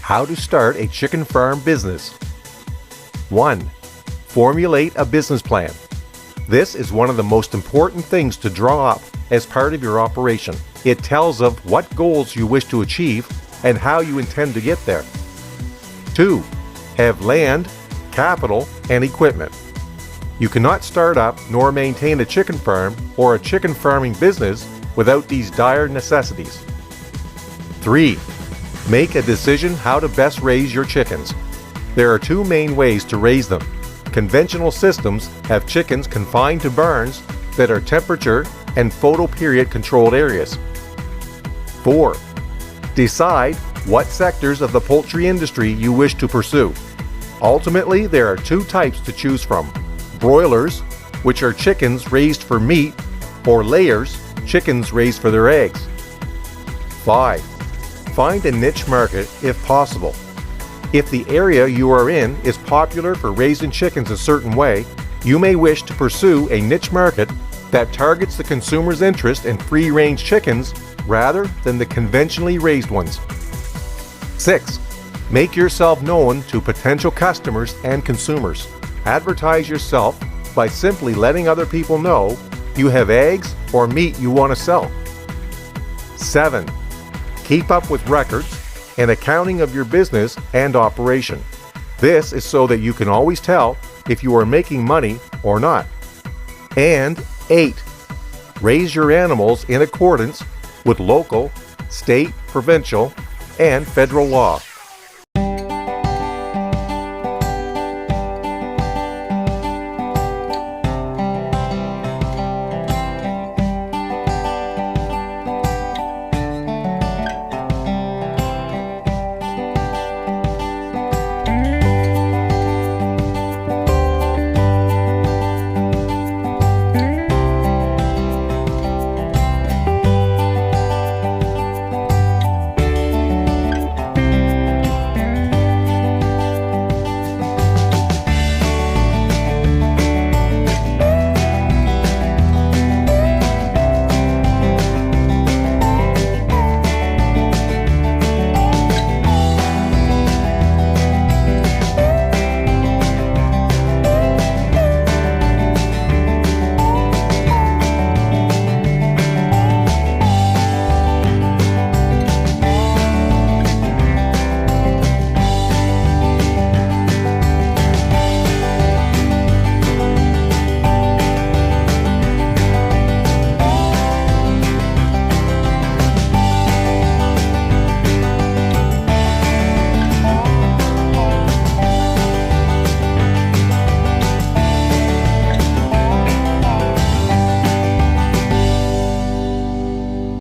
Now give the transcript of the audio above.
How to start a chicken farm business. 1. Formulate a business plan. This is one of the most important things to draw up as part of your operation. It tells of what goals you wish to achieve and how you intend to get there. 2. Have land, capital, and equipment. You cannot start up nor maintain a chicken farm or a chicken farming business without these dire necessities. 3. Make a decision how to best raise your chickens. There are two main ways to raise them. Conventional systems have chickens confined to barns that are temperature and photoperiod controlled areas. 4. Decide what sectors of the poultry industry you wish to pursue. Ultimately, there are two types to choose from: broilers, which are chickens raised for meat, or layers, chickens raised for their eggs. 5. Find a niche market if possible. If the area you are in is popular for raising chickens a certain way, you may wish to pursue a niche market that targets the consumer's interest in free-range chickens rather than the conventionally raised ones. 6. Make yourself known to potential customers and consumers. Advertise yourself by simply letting other people know you have eggs or meat you want to sell. 7. Keep up with records and accounting of your business and operation. This is so that you can always tell if you are making money or not. And 8. Raise your animals in accordance with local, state, provincial, and federal law.